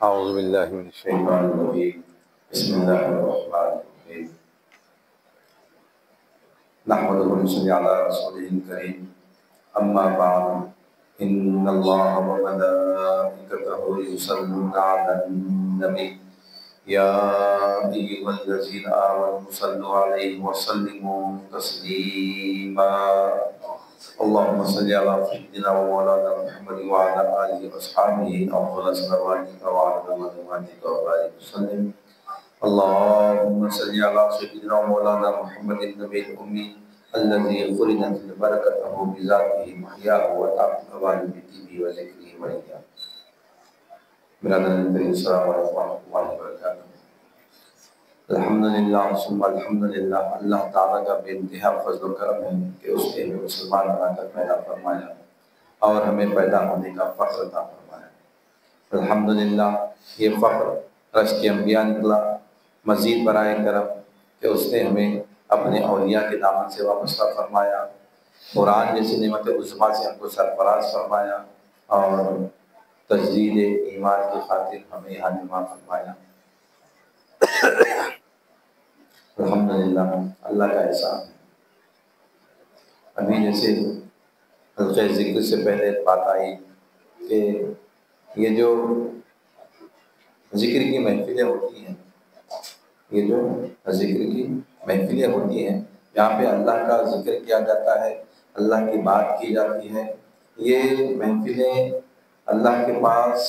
أعوذ بالله من الشيطان الرجيم. بسم الله الرحمن الرحيم. نحمده ونصلي على رسوله الكريم. أما بعد إن الله وملائكته يصلون على النبي يا أيها الذين آمنوا صلوا عليه وسلموا تسليما. اللهم صل على سيدنا ومولانا محمد وعلى آله وأصحابه أفضل صلواتك وعلى معلوماتك وبارك وسلم. اللهم صل على سيدنا ومولانا محمد النبي الأمي الذي قرنت بركته بذاته محياه وتعالى بطيبه وذكره وإياه. برادران کریم السلام علیکم ورحمۃ اللہ وبرکاتہ. الحمدللہ ثم الحمدللہ. اللہ تعالیٰ کا بے انتہا فضل و کرم ہے کہ اس نے ہمیں مسلمان بنا کر پیدا فرمایا اور ہمیں پیدا ہونے کا فخر عطا فرمایا. الحمدللہ یہ فخر رشک انبیاء نکلا. مزید برائے کرم کہ اس نے ہمیں اپنے اولیاء کے دامن سے وابستہ فرمایا. قرآن جیسی نعمت عظمیٰ سے ہم کو سرفراز فرمایا اور تجدید ایمان کی خاطر ہمیں یہاں جمع فرمایا. الحمدللہ اللہ کا احسان ہے. ابھی جیسے حلقہ ذکر سے پہلے بات آئی کہ یہ جو ذکر کی محفلیں ہوتی ہیں، یہ جو ذکر کی محفلیں ہوتی ہیں جہاں پہ اللہ کا ذکر کیا جاتا ہے، اللہ کی بات کی جاتی ہے، یہ محفلیں اللہ کے پاس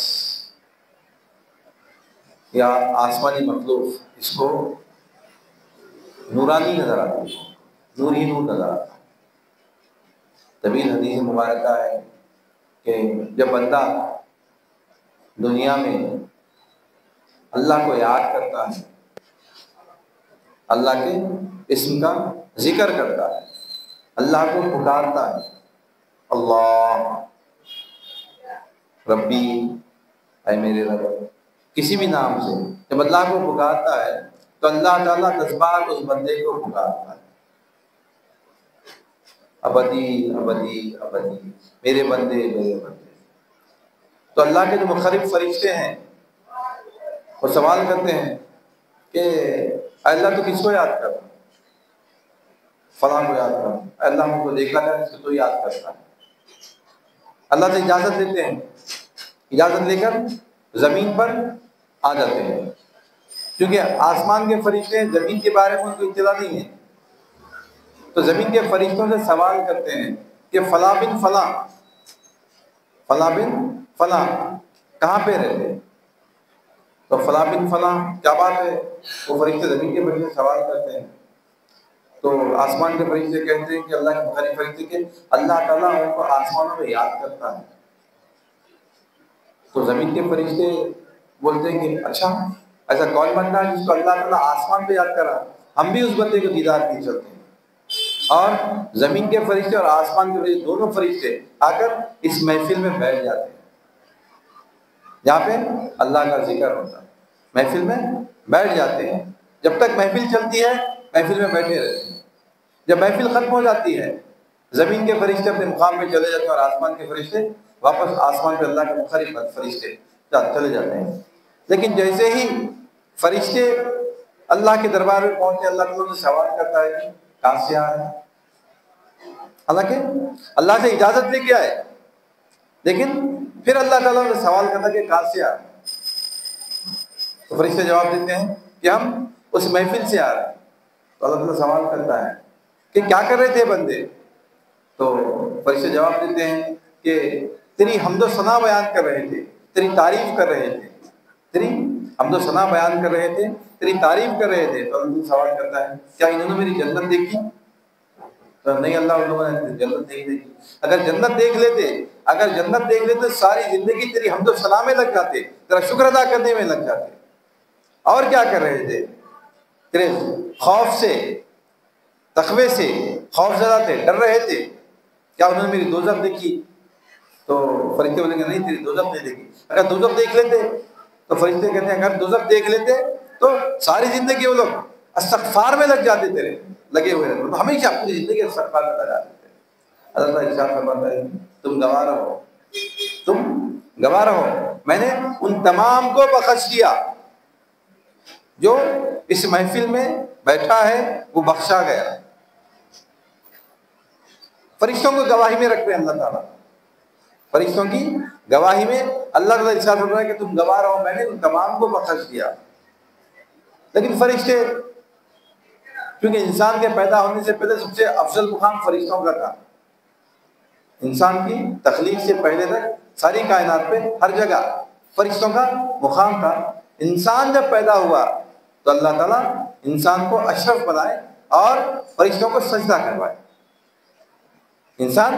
یا آسمانی مخلوق اس کو نورانی نظر آتی ہے، نور ہی نور نظر آتا ہے. طویل حدیث مبارکہ ہے کہ جب بندہ دنیا میں اللہ کو یاد کرتا ہے، اللہ کے اسم کا ذکر کرتا ہے، اللہ کو پکارتا ہے، اللہ ربی، اے میرے رب، کسی بھی نام سے جب اللہ کو پکارتا ہے تو اللہ تعالیٰ 10 بار اس بندے کو پکارتا ہے. ابدی ابدی ابدی، میرے بندے میرے بندے. تو اللہ کے جو مختلف فرشتے ہیں وہ سوال کرتے ہیں کہ اللہ تو کس کو یاد کر رہا؟ فلاں کو یاد کر. اللہ ہم کو دیکھا جائے اس کو تو یاد کرتا ہے. اللہ سے اجازت لیتے ہیں، اجازت لے کر زمین پر آ جاتے ہیں، کیونکہ آسمان کے فرشتے زمین کے بارے میں ان کو اطلاع نہیں ہے. تو زمین کے فرشتوں سے سوال کرتے ہیں کہ فلاں بن فلاں، فلاں بن فلاں کہاں پہ رہتے؟ تو فلاں بن فلاں کیا بات ہے؟ وہ فرشتے زمین کے فرشتے سوال کرتے ہیں. تو آسمان کے فرشتے کہتے ہیں کہ اللہ کے مختلف فرشتے کہ اللہ تعالیٰ ان کو آسمانوں میں یاد کرتا ہے. تو زمین کے فرشتے بولتے ہیں کہ اچھا ایسا کون بندہ ہے جس کو اللہ تعالیٰ آسمان پہ یاد کرا، ہم بھی اس بندے کو دیدار کی چلتے ہیں. اور زمین کے فرشتے اور آسمان کے فرشتے دونوں فرشتے آ کر اس محفل میں بیٹھ جاتے ہیں جہاں پہ اللہ کا ذکر ہوتا ہے. محفل میں بیٹھ جاتے ہیں. جب تک محفل چلتی ہے محفل میں بیٹھے رہتے ہیں. جب محفل ختم ہو جاتی ہے زمین کے فرشتے اپنے مقام پہ چلے جاتے ہیں اور آسمان کے فرشتے واپس آسمان پہ اللہ کے مختلف فرشتے چلے جاتے ہیں. لیکن جیسے ہی فرشتے اللہ کے دربار میں پہنچے اللہ تعالیٰ سے سوال کرتا ہے کہ کہاں سے آئے؟ حالانکہ اللہ سے اجازت لے کے آئے، لیکن پھر اللہ تعالیٰ سے سوال کرتا ہے کہ کہاں سے آئے؟ تو فرشتے جواب دیتے ہیں کہ ہم اس محفل سے آ رہے ہیں. تو اللہ تعالیٰ سوال کرتا ہے کہ کیا کر رہے تھے بندے؟ تو فرشتے جواب دیتے ہیں کہ تیری حمد و ثنا بیان کر رہے تھے، تیری تعریف کر رہے تھے، تیری حمد و ثنا بیان کر رہے تھے، تیری تعریف کر رہے تھے. تو اللہ سوال کرتا ہے کیا انہوں نے میری جنت دیکھی؟ تو نہیں اللہ ان لوگوں نے جنت نہیں دیکھی. اگر جنت دیکھ لیتے ساری زندگی تیری حمد و ثنا میں لگ جاتے، تیرا شکر ادا کرنے میں لگ جاتے. اور کیا کر رہے تھے؟ تیرے خوف سے، تقوی سے خوف زدہ تھے، ڈر رہے تھے. کیا انہوں نے میری دوزخ دیکھی؟ تو فرشتے بولیں گے نہیں تیری دوزخ نہیں دیکھی. اگر دوزخ دیکھ لیتے تو فرشتے کہتے ہیں اگر دوزخ دیکھ لیتے تو ساری زندگی وہ لوگ استغفار میں لگ جاتے، تیرے لگے ہوئے رہتے، ہمیشہ پوری زندگی استغفار میں لگا دیتے. اللہ تعالیٰ ارشاد فرماتا ہے تم گواہ رہو میں نے ان تمام کو بخش دیا. جو اس محفل میں بیٹھا ہے وہ بخشا گیا. فرشتوں کو گواہی میں رکھ رہے ہیں اللہ تعالیٰ, فرشتوں کی گواہی میں اللہ تعالیٰ ارشاد فرما رہا ہے کہ تم گواہ رہو, میں نے ان تمام کو بخش دیا. لیکن فرشتے, کیونکہ انسان کے پیدا ہونے سے پہلے سب سے افضل مقام فرشتوں کا تھا. انسان کی تخلیق سے پہلے تک ساری کائنات پہ ہر جگہ فرشتوں کا مقام تھا. انسان جب پیدا ہوا تو اللہ تعالیٰ انسان کو اشرف بنائے اور فرشتوں کو سجدہ کروائے. انسان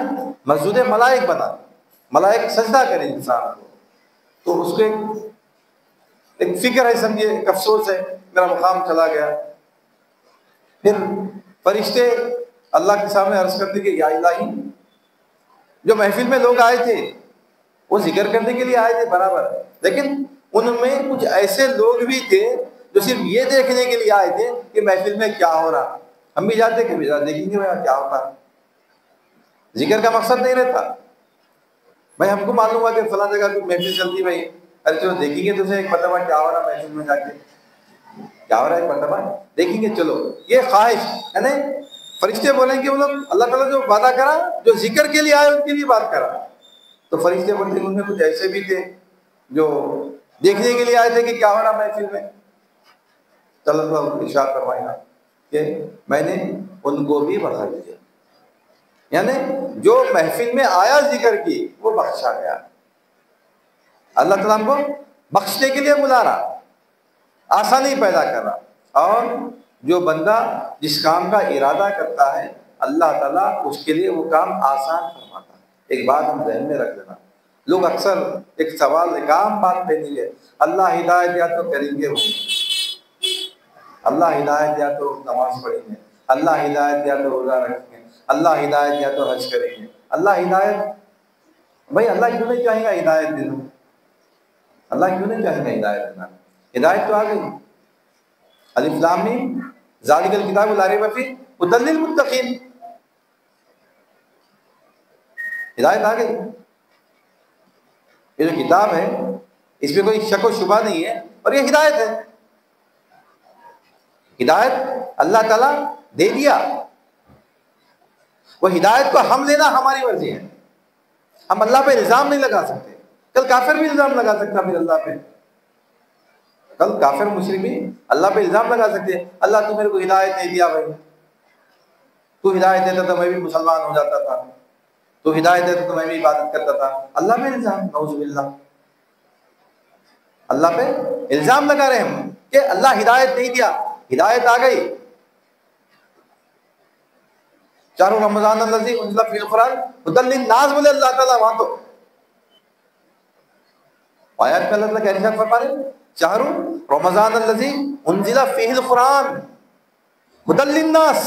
مسجود ملائک بنا, ملائک سجدہ کرے انسان کو, تو اس کو ایک فکر ہے, سمجھے, ایک افسوس ہے, میرا مقام چلا گیا. پھر فرشتے اللہ کے سامنے عرض کرتے کہ یا الہی, جو محفل میں لوگ آئے تھے وہ ذکر کرنے کے لیے آئے تھے برابر, لیکن ان میں کچھ ایسے لوگ بھی تھے جو صرف یہ دیکھنے کے لیے آئے تھے کہ محفل میں کیا ہو رہا. ہم بھی جاتے کہ دیکھیں گے کیا ہوتا. ذکر کا مقصد نہیں رہتا. بھائی ہم کو معلوم ہوا کہ فلاں جگہ کوئی محفل چلتی, بھائی ارے چلو دیکھیں گے تو ایک مرتبہ کیا ہو رہا محفل میں, جا کے کیا ہو رہا ہے ایک مرتبہ دیکھیں گے. چلو یہ خواہش ہے نا. فرشتے بولیں گے وہ لوگ اللہ تعالیٰ جو وعدہ کرا, جو ذکر کے لیے آئے ان کے لیے بات کرا. تو فرشتے بولتے ہیں ان میں کچھ ایسے بھی تھے جو دیکھنے کے لیے آئے تھے کہ کیا ہو رہا محفل میں. تو اللہ ارشاد فرمایا کہ میں نے ان کو بھی بخش دیا, یعنی جو محفل میں آیا ذکر کی وہ بخشا گیا. اللہ تعالیٰ ہم کو بخشنے کے لیے بلا رہا, آسانی پیدا کر رہا. اور جو بندہ جس کام کا ارادہ کرتا ہے اللہ تعالیٰ اس کے لیے وہ کام آسان فرماتا ہے. ایک بات ہم ذہن میں رکھ لینا, لوگ اکثر ایک سوال, ایک عام بات پہ نہیں ہے, اللہ ہدایت دیا تو کریں گے, اللہ ہدایت دیا تو نماز پڑھیں گے, اللہ ہدایت دیا تو روزہ رکھیں گے, اللہ ہدایت دیا تو حج کریں گے. اللہ ہدایت, بھائی اللہ کیوں نہیں چاہے گا ہدایت دینا, اللہ کیوں نہیں چاہے گا ہدایت دینا. ہدایت تو آ گئی, الف لام میم ذالک الکتاب لا ریب فیہ ھدی للمتقین, ہدایت آ گئی. یہ جو کتاب ہے اس میں کوئی شک و شبہ نہیں ہے, اور یہ ہدایت ہے. ہدایت اللہ تعالیٰ دے دیا, وہ ہدایت کو ہم لینا ہماری مرضی ہے. ہم اللہ پہ الزام نہیں لگا سکتے. کل کافر بھی الزام لگا سکتا پھر اللہ پہ, کل کافر مشرک بھی اللہ پہ الزام لگا سکتے ہیں, اللہ تو میرے کو ہدایت نہیں دیا, بھائی تو ہدایت دیتا تو میں بھی مسلمان ہو جاتا تھا, تو ہدایت دیتا تو میں بھی عبادت کرتا تھا. اللہ پہ الزام, نعوذ باللہ, اللہ پہ الزام لگا رہے ہم کہ اللہ ہدایت نہیں دیا. ہدایت آ گئی. شہر رمضان الذی انزل فیہ القرآن ھدی للناس بولے اللہ تعالیٰ وہاں تو آیات میں اللہ تعالیٰ کیا ارشاد فرما رہے ہیں, شہر رمضان الذی انزل فیہ القرآن ھدی للناس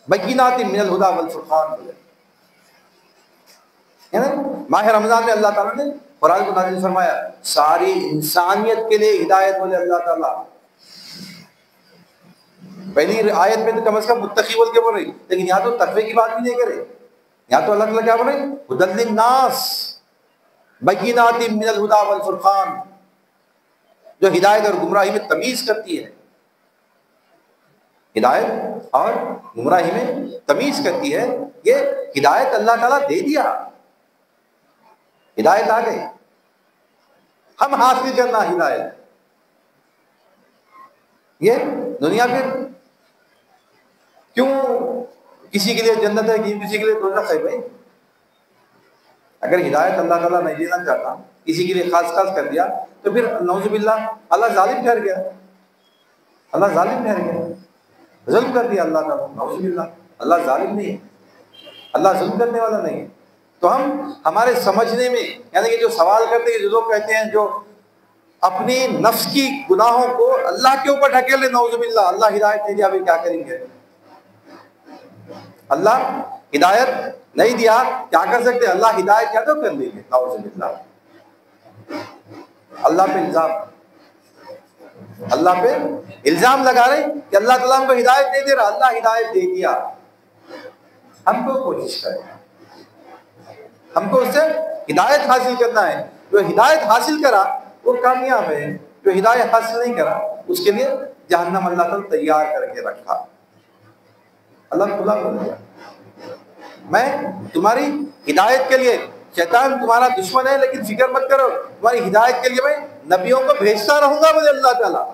بینات من الہدی والفرقان. ماہ رمضان میں اللہ تعالیٰ نے قرآن کو نازل فرمایا, ساری انسانیت کے لیے ہدایت بولے اللہ تعالیٰ. پہلی آیت میں تو کم از کم متقی بول کے بول رہی, لیکن یہاں تو تقوی کی بات بھی نہیں کرے. یہاں تو اللہ تعالیٰ کیا بول رہے ہیں, ھدی للناس بینات من الہدی والفرقان, جو ہدایت اور گمراہی میں تمیز کرتی ہے. ہدایت اور گمراہی میں تمیز کرتی ہے, یہ ہدایت اللہ تعالیٰ دے دیا. ہدایت آ گئی, ہم حاصل کرنا ہدایت. یہ دنیا پھر کیوں کسی کے لیے جنت ہے, کسی کے لیے دوزخ ہے. بھائی اگر ہدایت اللہ تعالیٰ نہیں دینا چاہتا, کسی کے لیے خاص کر دیا, تو پھر نعوذ باللہ اللہ ظالم ٹھہر گیا, اللہ ظالم ٹھہر گیا, ظلم کر دیا اللہ تعالیٰ. نعوذ باللہ, اللہ ظالم نہیں ہے, اللہ ظلم کرنے والا نہیں ہے. تو ہم ہمارے سمجھنے میں, یعنی کہ جو سوال کرتے ہیں, جو لوگ کہتے ہیں جو اپنی نفس کی گناہوں کو اللہ کے اوپر ڈھکیلے, نعوذ باللہ, اللہ ہدایت نہیں دیا, ابھی کیا کریں گے. اللہ ہدایت نہیں دیا, کیا کر سکتے, اللہ ہدایت کیا تو کر لیں گے, نعوذ باللہ. اللہ پہ الزام, اللہ پہ الزام لگا رہے کہ اللہ تعالیٰ ہم کو ہدایت نہیں دے رہا, اللہ ہدایت دے دیا. ہم کو کوشش کریں, ہم کو اس سے ہدایت حاصل کرنا ہے. جو ہدایت حاصل کرا وہ کامیاب ہے، جو ہدایت حاصل نہیں کرا اس کے لیے جہنم اللہ تعالیٰ تیار کر کے رکھا۔ اللہ کھلا بول گیا میں تمہاری ہدایت کے لیے، شیطان تمہارا دشمن ہے لیکن فکر مت کرو، تمہاری ہدایت کے لیے میں نبیوں کو بھیجتا رہوں گا مجھے اللہ تعالیٰ،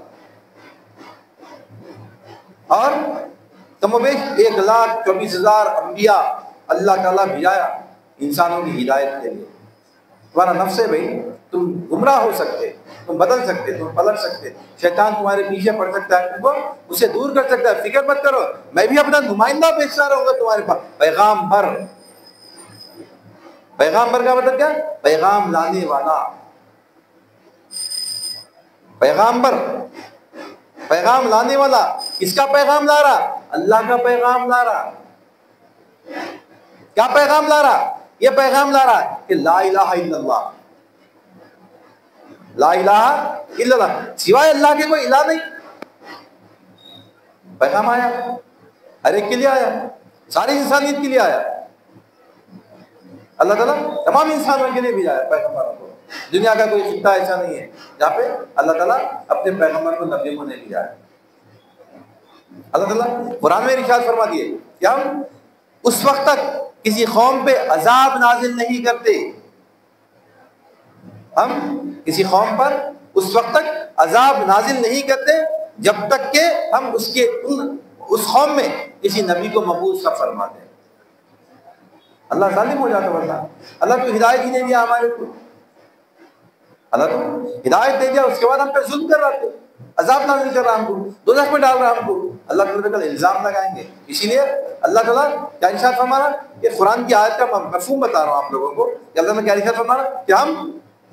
اور کم و بیش 1,24,000 انبیاء اللہ تعالیٰ بھیجایا انسانوں کی ہدایت کے لیے۔ تمہارا نفس ہے بھائی، تم گمراہ ہو سکتے، تم بدل سکتے، تم پلٹ سکتے، شیطان تمہارے پیچھے پڑ سکتا ہے، تم کو اسے دور کر سکتا ہے، فکر مت کرو، میں بھی اپنا نمائندہ بھیجتا رہوں گا تمہارے پاس، پیغامبر۔ پیغامبر کا مطلب کیا؟ پیغام لانے والا۔ پیغامبر پیغام لانے والا، کس کا پیغام لا رہا؟ اللہ کا پیغام لا رہا۔ کیا پیغام لا رہا؟ یہ پیغام لا رہا ہے کہ لا الہ الا اللہ، لا الہ الا اللہ، سوائے اللہ کے کوئی الہ نہیں۔ پیغام آیا، ہر ایک کے لیے آیا، ساری انسانیت کے لیے آیا۔ اللہ تعالیٰ تمام انسانوں کے لیے بھیجا ہے پیغمبروں کو۔ دنیا کا کوئی خطہ ایسا نہیں ہے جہاں پہ اللہ تعالیٰ اپنے پیغمبر کو نبی کو نہیں بھیجا ہے۔ اللہ تعالیٰ قرآن میں ارشاد فرما دیے کہ ہم اس وقت تک کسی قوم پہ عذاب نازل نہیں کرتے، ہم کسی قوم پر اس وقت تک عذاب نازل نہیں کرتے جب تک کہ ہم اس قوم میں کسی نبی کو مبعوث نہ فرما دیں۔ اللہ ظالم ہو جاتا ورنہ اللہ تو ہدایت ہی نہیں دیا ہمارے کو، اللہ تو ہدایت دے دیا، اس کے بعد ہم پہ ظلم کر رہا تھا، عذاب نازل کر رہا ہم کو، دوزخ میں ڈال رہا ہم کو، اللہ تعالیٰ کل الزام لگائیں گے۔ اسی لیے اللہ تعالیٰ کیا ارشاد فرما رہا، یہ قرآن کی آیت کا مفہوم بتا رہا ہوں آپ لوگوں کو کہ اللہ نے کیا ارشاد فرما رہا کہ ہم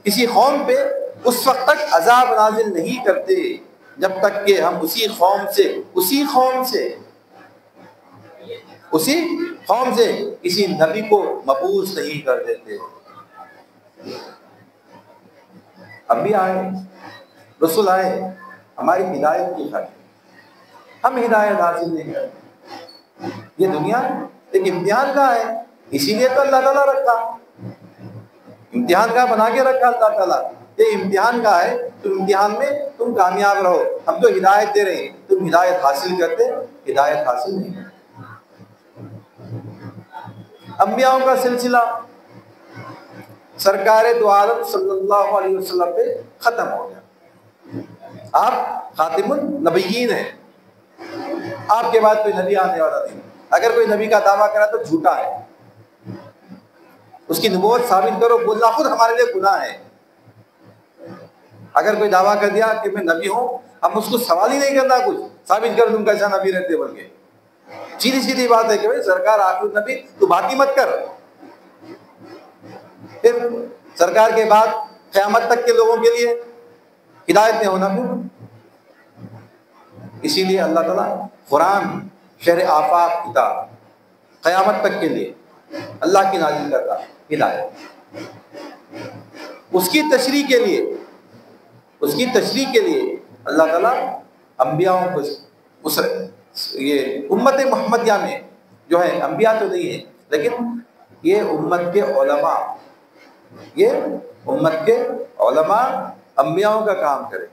کسی قوم پہ اس وقت تک عذاب نازل نہیں کرتے جب تک کہ ہم اسی قوم سے کسی نبی کو مبعوث نہیں کر دیتے۔ انبیاء آئے، رسول آئے ہماری ہدایت کی خاطر، ہم ہدایت حاصل نہیں کرتے۔ یہ دنیا ایک امتحان کا ہے، اسی لیے تو اللہ تعالیٰ رکھا، امتحان کا بنا کے رکھا اللہ تعالیٰ، یہ امتحان کا ہے، تو امتحان میں تم کامیاب رہو۔ ہم تو ہدایت دے رہے ہیں، تم ہدایت حاصل کرتے، ہدایت حاصل نہیں کرتے۔ انبیاءوں کا سلسلہ سرکار دو عالم صلی اللہ علیہ وسلم پہ ختم ہو گیا۔ آپ خاتم النبیین ہیں، آپ کے بعد کوئی نبی آنے والا نہیں۔ اگر کوئی نبی کا دعویٰ کرا تو جھوٹا ہے، اس کی نبوت ثابت کرو، بولنا خود ہمارے لیے گناہ ہے۔ اگر کوئی دعویٰ کر دیا کہ میں نبی ہوں، ہم اس کو سوال ہی نہیں کرنا، کچھ ثابت کر تم کیسا نبی رہتے بول کے۔ سیدھی بات ہے کہ بھائی سرکار آخر نبی، تو بات ہی مت کر۔ پھر سرکار کے بعد قیامت تک کے لوگوں کے لیے ہدایت نہیں ہونا پھر۔ اسی لیے اللہ تعالیٰ قرآن شرح آفاق کتاب قیامت تک کے لیے اللہ کی نازل کرتا ہدایت، اس کی تشریح کے لیے اللہ تعالیٰ انبیاءوں کو یہ امت محمدیہ میں جو ہے، انبیاء تو نہیں ہے لیکن یہ امت کے علماء انبیاءوں کا کام کرے۔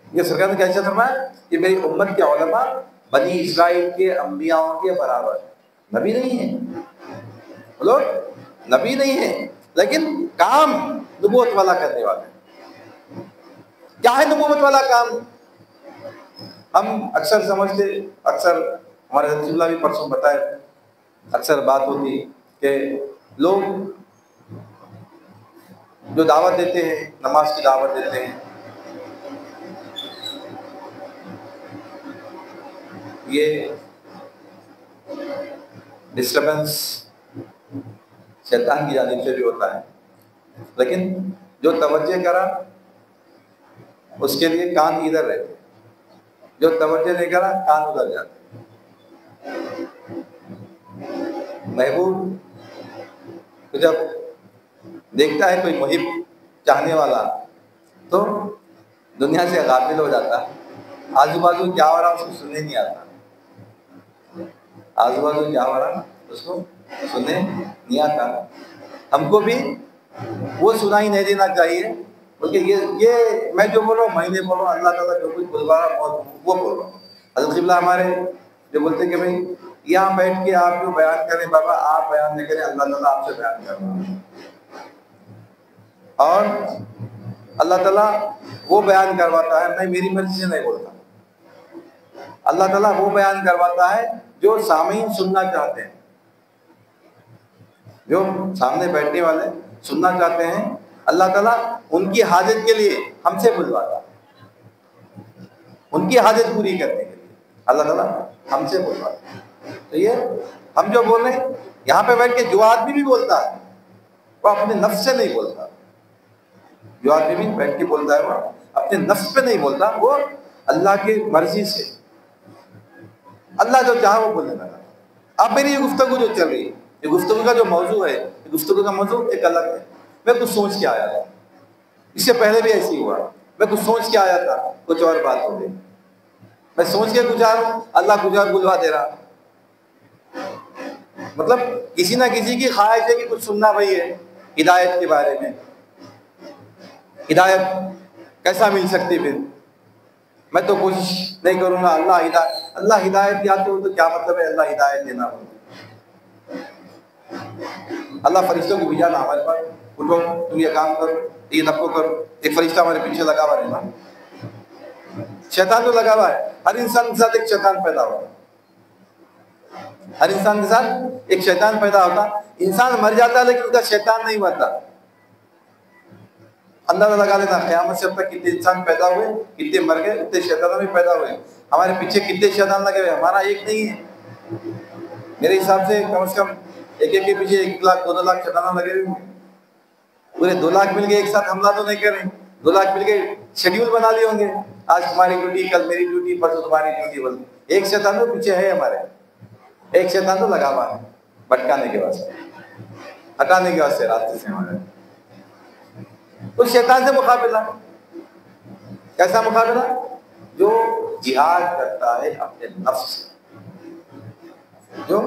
یہ سرکار نے کیسے فرمایا کہ میری امت کے علماء بنی اسرائیل کے انبیاءوں کے برابر، نبی نہیں ہے، لوگ نبی نہیں ہے لیکن کام نبوت والا کرنے والے۔ کیا ہے نبوت والا کام؟ ہم اکثر سمجھتے، اکثر ہمارے رسول اللہ بھی پرسوں بتائے، اکثر بات ہوتی کہ لوگ جو دعوت دیتے ہیں، نماز کی دعوت دیتے ہیں، یہ ڈسٹربنس شیطان کی جانب سے بھی ہوتا ہے، لیکن جو توجہ کرا اس کے لیے کان ادھر رہتے، جو توجہ نہیں کرا کان ادھر جاتے۔ محبوب تو جب دیکھتا ہے کوئی محب چاہنے والا تو دنیا سے غافل ہو جاتا ہے، آزو بازو کیا ہو رہا اس کو سننے نہیں آتا، آزو بازو کیا ہو رہا اس کو سننے نہیں آتا۔ ہم کو بھی وہ سنائی نہیں دینا چاہیے، بلکہ یہ میں جو بول رہا ہوں مہینے بول رہا ہوں، اللہ تعالیٰ جو کچھ بلوا رہا ہوں وہ بول رہا ہوں۔ حضرت قبلہ ہمارے جو بولتے کہ بھائی یہاں بیٹھ کے آپ جو بیان کریں بابا، آپ بیان نہیں کریں، اللہ تعالیٰ آپ سے بیان کر رہا ہے، اور اللہ تعالیٰ وہ بیان کرواتا ہے، میں میری مرضی سے نہیں بولتا، اللہ تعالیٰ وہ بیان کرواتا ہے جو سامعین سننا چاہتے ہیں، جو سامنے بیٹھنے والے سننا چاہتے ہیں، اللہ تعالیٰ ان کی حاجت کے لیے ہم سے بلواتا ہے، ان کی حاجت پوری کرنے کے لیے اللہ تعالیٰ ہم سے بلواتا ہے۔ تو یہ ہم جو بول رہے ہیں یہاں پہ بیٹھ کے جو آدمی بھی بولتا ہے وہ اپنے نفس سے نہیں بولتا، جو آدمی بھی بیٹھ کے بولتا ہے وہ اپنے نفس پہ نہیں بولتا، وہ اللہ کی مرضی سے، اللہ جو چاہا وہ بولنے لگا۔ اب میری یہ گفتگو جو چل رہی ہے، یہ گفتگو کا جو موضوع ہے، یہ گفتگو کا موضوع ایک الگ ہے۔ میں کچھ سوچ کے آیا تھا، اس سے پہلے بھی ایسے ہی ہوا، میں کچھ سوچ کے آیا تھا، کچھ اور بات ہو گئی، میں سوچ کے کچھ آ رہا ہوں، اللہ کچھ اور بلوا دے رہا۔ مطلب کسی نہ کسی کی خواہش ہے کہ کچھ سننا بھائی ہے ہدایت کے بارے میں، ہدایت کیسا مل سکتی پھر؟ میں تو کوشش نہیں کروں گا، اللہ ہدایت دیتے ہو تو کیا مطلب ہے اللہ ہدایت دینا ہو؟ اللہ فرشتوں کو بھیجا نا ہمارے پاس، اٹھو تم یہ کام کرو، یہ نفو کرو، ایک فرشتہ ہمارے پیچھے لگا ہوا رہنا۔ شیطان تو لگا ہوا ہے، ہر انسان کے ساتھ ایک شیطان پیدا ہوتا، ہر انسان کے ساتھ ایک شیطان پیدا ہوتا، انسان مر جاتا ہے لیکن اس کا شیطان نہیں مرتا۔ اندازہ لگا لینا قیامت سے اب تک کتنے انسان پیدا ہوئے، کتنے مر گئے، اتنے شیطانوں بھی پیدا ہوئے، ہمارے پیچھے کتنے شیطان لگے ہوئے، ہمارا ایک نہیں ہے۔ میرے حساب سے کم از کم ایک کے پیچھے 1 لاکھ 2 لاکھ شیطان لگے ہوئے ہوں گے، پورے 2 لاکھ مل کے ایک ساتھ حملہ تو نہیں کر رہے، 2 لاکھ مل کے شیڈیول بنا لیے ہوں گے، آج تمہاری ڈیوٹی، کل میری ڈیوٹی، پرسوں تمہاری ڈیوٹی، بولتے ایک شیطان تو پیچھے ہے ہمارے، ایک شیطان تو لگا ہوا ہے بھٹکانے کے واسطے، ہٹانے کے واسطے راستے سے ہمارے۔ اس شیطان سے مقابلہ، کیسا مقابلہ؟ جو جہاد کرتا ہے اپنے نفس سے، جو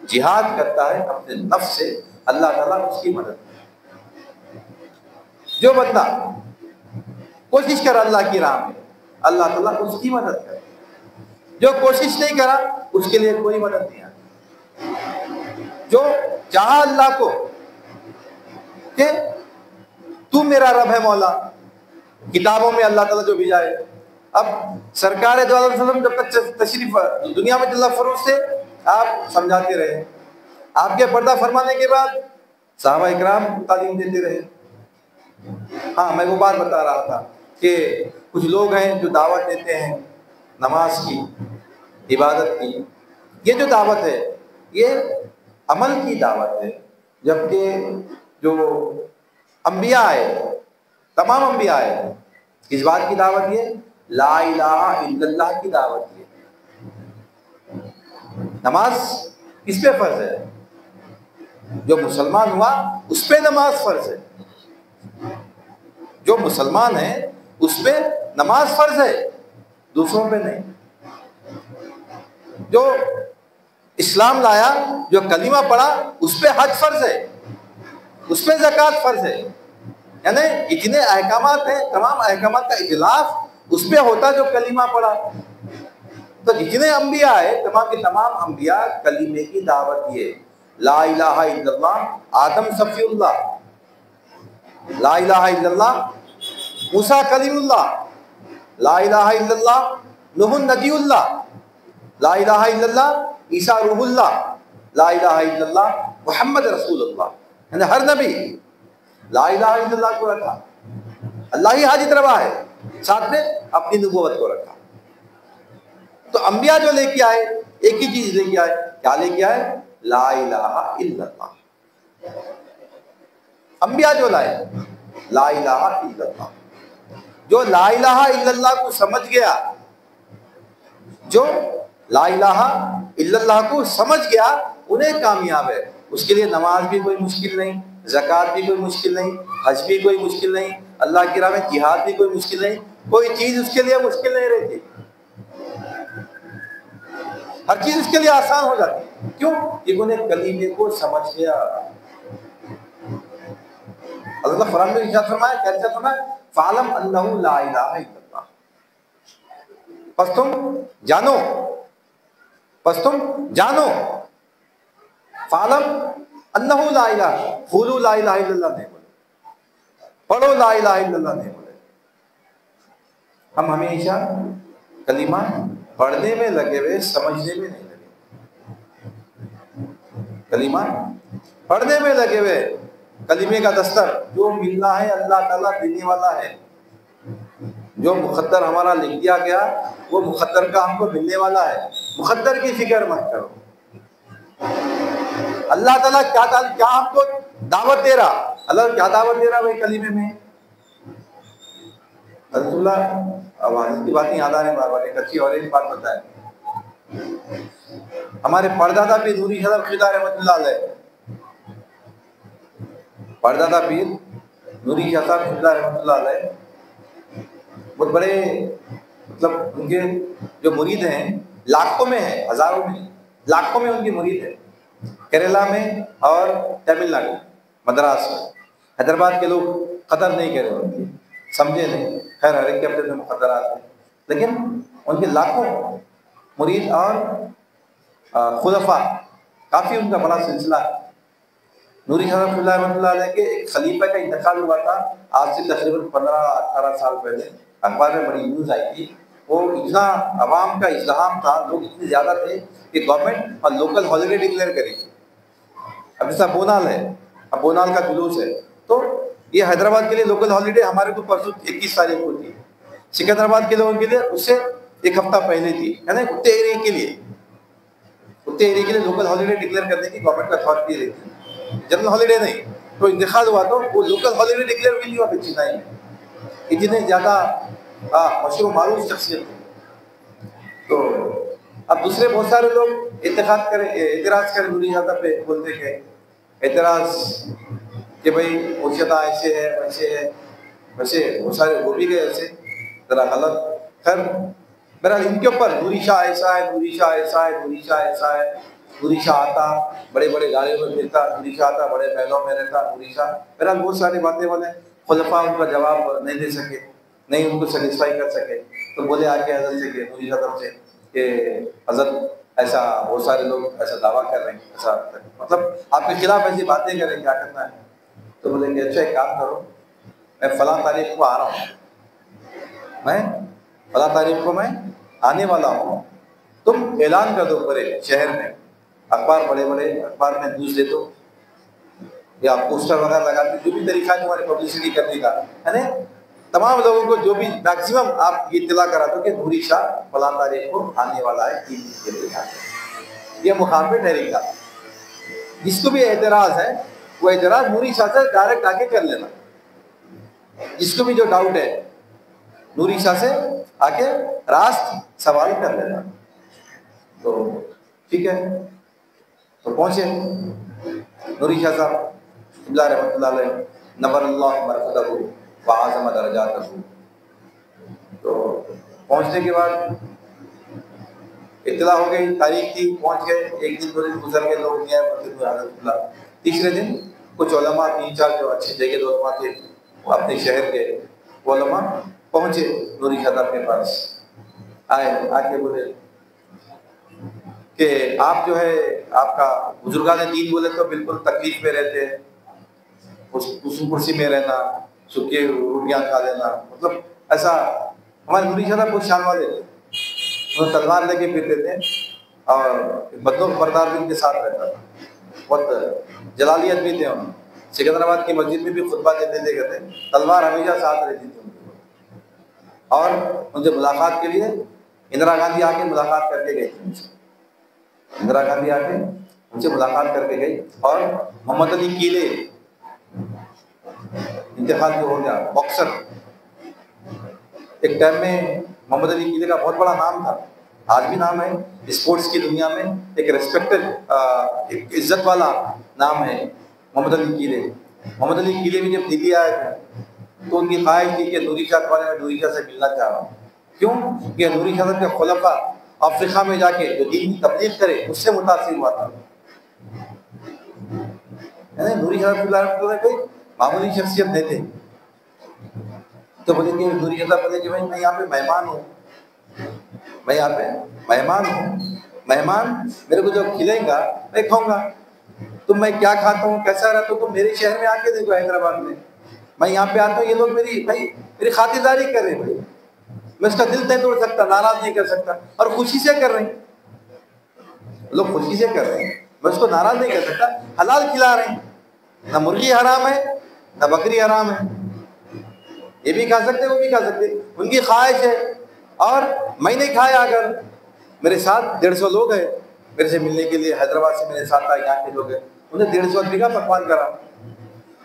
جہاد کرتا ہے اپنے نفس سے، اللہ تعالیٰ اس کی مدد کرے۔ جو بندہ کوشش کر اللہ کی راہ میں، اللہ تعالیٰ اس کی مدد کرے، جو کوشش نہیں کرا اس کے لیے کوئی مدد نہیں آتی۔ جو چاہا اللہ کو کہ تو میرا رب ہے مولا، کتابوں میں اللہ تعالیٰ جو بھیجا ہے، اب سرکار دو علیہ وسلم جب تک تشریف دنیا میں اللہ فروغ سے آپ سمجھاتے رہے، آپ کے پردہ فرمانے کے بعد صحابہ اکرام تعلیم دیتے رہے۔ ہاں میں وہ بات بتا رہا تھا کہ کچھ لوگ ہیں جو دعوت دیتے ہیں نماز کی، عبادت کی، یہ جو دعوت ہے یہ عمل کی دعوت ہے، جبکہ جو انبیاء آئے، تمام انبیاء آئے، اس بات کی دعوت یہ لا الہ الا اللہ کی دعوت یہ۔ نماز کس پہ فرض ہے؟ جو مسلمان ہوا اس پہ نماز فرض ہے، جو مسلمان ہے اس پہ نماز فرض ہے، دوسروں پہ نہیں۔ جو اسلام لایا، جو کلمہ پڑھا، اس پہ حج فرض ہے، اس پہ زکوٰۃ فرض ہے، یعنی اتنے احکامات ہیں، تمام احکامات کا اطلاق اس پہ ہوتا جو کلمہ پڑھا۔ تو جتنے انبیاء آئے تمام کے تمام انبیاء کلمے کی دعوت یہ لا الہ الا اللہ، آدم صفی اللہ، لا الہ الا اللہ موسیٰ کلیم اللہ، لا الہ الا اللہ نوح نبی اللہ، لا الہ الا اللہ عیسیٰ روح اللہ، لا الہ الا اللہ محمد رسول اللہ، یعنی ہر نبی لا الہ الا اللہ کو رکھا، اللہ ہی حاجت روا ہے، ساتھ میں اپنی نبوت کو رکھا۔ تو انبیاء جو لے کے آئے ایک ہی چیز لے کے آئے، کیا لے کے آئے؟ لا الہ الا اللہ۔ انبیاء جو لائے لا الہ الا اللہ، جو لا الہ الا اللہ کو سمجھ گیا، جو لا الہ الا اللہ کو سمجھ گیا انہیں کامیاب ہے۔ اس کے لیے نماز بھی کوئی مشکل نہیں، زکوٰۃ بھی کوئی مشکل نہیں، حج بھی کوئی مشکل نہیں، اللہ کی راہ میں جہاد بھی کوئی مشکل نہیں، کوئی چیز اس کے لیے مشکل نہیں رہتی، ہر چیز اس کے لیے آسان ہو جاتی ہے۔ کیوں؟ کہ انہیں کلیمے کو سمجھ گیا۔ اللہ قرآن میں ارشاد فرمایا، کیا ارشاد فرمایا؟ فَعْلَمْ أَنَّهُ لَا إِلَٰهَ إِلَّا اللَّهُ، پس تم جانو فَعْلَمْ أَنَّهُ لَا إِلَٰهَ، قولوا لا الہ الا اللہ نہیں بولے، پڑھو لا الہ الا اللہ نہیں بولے۔ ہم ہمیشہ کلمہ پڑھنے میں لگے ہوئے، سمجھنے میں نہیں لگے، کلمہ پڑھنے میں لگے ہوئے، کلمے کا دستر جو ملنا ہے اللہ تعالیٰ دینے والا ہے، جو مقدر ہمارا لکھ دیا گیا وہ مقدر کا ہم کو ملنے والا ہے، مقدر کی فکر مت کرو۔ اللہ تعالیٰ کیا ہم کو دعوت دے رہا، اللہ کیا دعوت دے رہا وہی کلمے میں۔ حضرت اللہ اب حضرت کی باتیں یاد آ رہی بار ایک اچھی اور ایک بات بتائے، ہمارے پردادا پیر نوری حضرت خدا رحمۃ اللہ علیہ، پردادا پیر نوری حضرت خدا رحمۃ اللہ علیہ بہت بڑے، مطلب ان کے جو مرید ہیں لاکھوں میں ہیں، ہزاروں میں، لاکھوں میں ان کی مرید ہے، کیرلا میں اور تمل ناڈو، مدراس میں۔ حیدرآباد کے لوگ قدر نہیں کر رہے ان کی، سمجھے نہیں، خیر ہر ایک کے اپنے مقدرات ہیں، لیکن ان کے لاکھوں مرید اور خلفاء، کافی ان کا بڑا سلسلہ ہے۔ نوری حضرت اللہ رحمۃ اللہ علیہ کے ایک خلیفہ کا انتقال ہوا تھا آج سے تقریباً 15-18 سال پہلے، اخبار میں بڑی نیوز آئی تھی۔ وہ اتنا عوام کا ازدحام تھا، لوگ اتنے زیادہ تھے کہ گورنمنٹ اور لوکل ہالیڈے ڈکلیئر کرے گی۔ اب جیسا بونال ہے، اب بونال کا جلوس ہے، تو یہ حیدرآباد کے لیے لوکل ہالیڈے ہمارے کو پرسوں 21 تاریخ کو تھی، سکندرآباد کے لوگوں کے لیے اس سے ایک ہفتہ پہلے تھی، ہے نا، اتنے ایریا کے لیے لوکل ہالیڈے ڈکلیئر کرنے کی گورنمنٹ کا اتھارٹی رہتی ہے، جنرل ہالیڈے نہیں۔ تو انتخاب ہوا تو وہ لوکل ہالیڈے ڈکلیئر بھی نہیں ہوا پھر چنئی میں، اتنے زیادہ مشہور معروف شخصیت تھی۔ تو اب دوسرے بہت سارے لوگ اعتراض کریں نوری حضرت پہ، بولتے کہ اعتراض کہ بھائی مرشدہ ایسے ہے ویسے ہے، ویسے بہت سارے وہ بھی گئے ایسے ذرا غلط۔ خیر بہرحال ان کے اوپر نوری شاہ ایسا ہے، نوری شاہ ایسا ہے، نوری شاہ ایسا ہے، نوری شاہ آتا بڑے بڑے گاڑیوں میں پھرتا، نوری شاہ آتا بڑے محلوں میں رہتا، نوری شاہ، بہرحال بہت ساری باتیں بولے۔ خلفاء ان کا جواب نہیں دے سکے، نہیں ان کو سیٹسفائی کر سکے، تو بولے آ کے حضرت سے کہ نوری حضرت سے کہ حضرت ایسا بہت سارے لوگ ایسا دعویٰ کر رہے ہیں، ایسا مطلب آپ کے خلاف ایسی باتیں کر رہے ہیں، کیا کرنا ہے؟ تو بولیں گے اچھا ایک کام کرو، میں فلاں تاریخ کو آ رہا ہوں، میں فلاں تاریخ کو میں آنے والا ہوں، تم اعلان کر دو پورے شہر میں، اخبار بڑے بڑے اخبار میں نیوز دے دو یا پوسٹر وغیرہ لگا کے، جو بھی طریقہ ہے تمہاری پبلسٹی کرنے کا ہے نا، تمام لوگوں کو جو بھی میکسیمم آپ یہ اطلاع کرا دو کہ نوری شاہ فلاں تاریخ کو آنے والا ہے 3 دن کے لیے۔ یہ مخالفت ٹھہرے گا۔ جس کو بھی اعتراض ہے وہ اعتراض نوری شاہ سے ڈائریکٹ آ کے کر لینا، جس کو بھی جو ڈاؤٹ ہے نوری شاہ سے آ کے راست سوال کر لینا۔ تو ٹھیک ہے، تو پہنچے نوری شاہ صاحب اللہ رحمۃ اللہ علیہ، نور اللہ مرقدہ وعظم درجاتہ۔ تو پہنچنے کے بعد اطلاع ہو گئی، تاریخ تھی، پہنچ گئے، ایک دن 2 دن گزر گئے، لوگ نہیں آئے، حضرت اللہ۔ تیسرے دن کچھ علماء 3-4 جو اچھے جگہ دو علماء تھے اپنے شہر کے، وہ علماء پہنچے نوری شاہ صاحب کے پاس، آئے، آ کے بولے کہ آپ جو ہے آپ کا بزرگان دین بولے تو بالکل تکلیف میں رہتے ہیں، کرسی میں رہنا، سکے روٹیاں کھا لینا، مطلب ایسا ہمارے نوری شاہ صاحب بہت شان والے تھے، وہ تلوار لے کے پھرتے تھے اور بدوق بردار بھی ان کے ساتھ رہتا تھا، بہت جلالیت بھی تھے۔ ان سکندرآباد کی مسجد میں بھی خطبہ دیتے تھے، کہتے تلوار ہمیشہ ساتھ رہتی تھی ان کی۔ اور ان سے ملاقات کے لیے اندرا گاندھی آ کے ملاقات کر کے گئی تھی ان سے، اندرا گاندھی آ کے ان سے ملاقات کر کے گئی، اور محمد علی کیلے انتقال جو ہو گیا، باکسر، ایک ٹائم میں محمد علی کیلے کا بہت بڑا نام تھا، آج بھی نام ہے اسپورٹس کی دنیا میں، ایک ریسپیکٹڈ ایک عزت والا نام ہے محمد علی کیلے۔ محمد علی کیلے بھی جب دلی آئے تھے تو ان کی خواہش تھی کہ نوری شاہ کے بارے میں نوری شاہ سے ملنا چاہ رہا ہوں، کیوں کہ نوری شاہ کے خلفاء افریقہ میں جا کے جو دین کی تبلیغ کرے اس سے متاثر ہوا تھا۔ نوری شاہ معمولی شخصیت نہیں تھے. تو بولے کہ نوری شاہ صاحب بولے کہ بھائی میں یہاں پہ مہمان ہوں, میں یہاں پہ مہمان ہوں, مہمان میرے کو جو کھلائے گا میں کھاؤں گا. تم میں کیا کھاتا ہوں کیسا رہتا ہوں تم میرے شہر میں آ کے دیکھو حیدرآباد میں یہاں پہ آتا ہوں, یہ لوگ میری خاطرداری کر رہے ہیں بھائی, میں اس کا دل نہیں توڑ سکتا, ناراض نہیں کر سکتا, اور خوشی سے کر رہے ہیں لوگ, خوشی سے کر رہے ہیں, میں اس کو ناراض نہیں کر سکتا, حلال کھلا رہے ہیں, نہ مرغی حرام ہے نہ بکری حرام ہے, یہ بھی کھا سکتے وہ بھی کھا سکتے, ان کی خواہش ہے. اور میں نے کھایا, اگر میرے ساتھ 150 لوگ ہیں میرے سے ملنے کے لیے, حیدرآباد سے میرے ساتھ آئے یہاں کے لوگ ہیں, انہیں 150 آدمی کا پکوان کرا,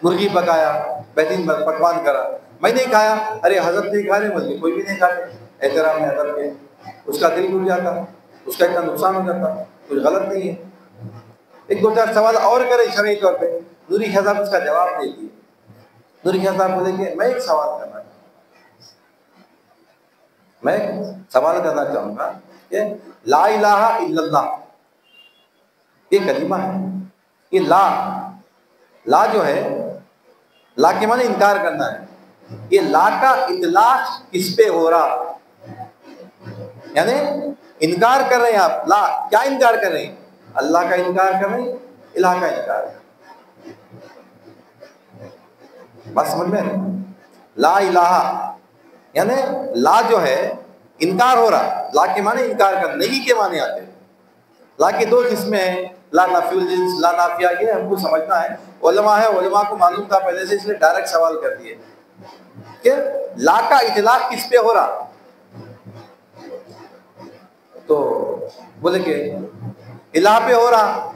مرغی پکایا, بہترین پکوان کرا, میں نہیں کھایا, ارے حضرت نہیں کھا رہے بولے کوئی بھی نہیں کھاتے, احترام میں حضرت کے, اس کا دل ٹوٹ جاتا, اس کا اتنا نقصان ہو جاتا, کچھ غلط نہیں ہے. ایک دو چار سوال اور کرے شرعی طور پہ, نوری شاہ صاحب اس کا جواب دے دیے. نوری شاہ صاحب بولے کہ میں ایک سوال کرنا چاہوں گا کہ لا الہ الا اللہ یہ کلمہ ہے, یہ لا جو ہے, لا کے معنی انکار کرنا ہے, یہ لا کا اطلاق کس پہ ہو رہا, یعنی انکار کر رہے ہیں آپ, لا کیا انکار کر رہے ہیں, اللہ کا انکار کر رہے ہیں, الہ کا انکار کر رہے ہیں. بات سمجھ میں, لا الہ یعنی لا جو ہے انکار ہو رہا, لا کے معنی انکار کر, نہیں کے معنی آتے. لا کی 2 قسمیں ہیں, لا نفی الجنس, لا نافیہ, یہ ہم کو سمجھنا ہے. علماء ہے, علماء کو معلوم تھا پہلے سے, اس لیے ڈائریکٹ سوال کر دیے کہ لا کا اطلاق کس پہ ہو رہا, تو بولے کہ الہ پہ ہو رہا.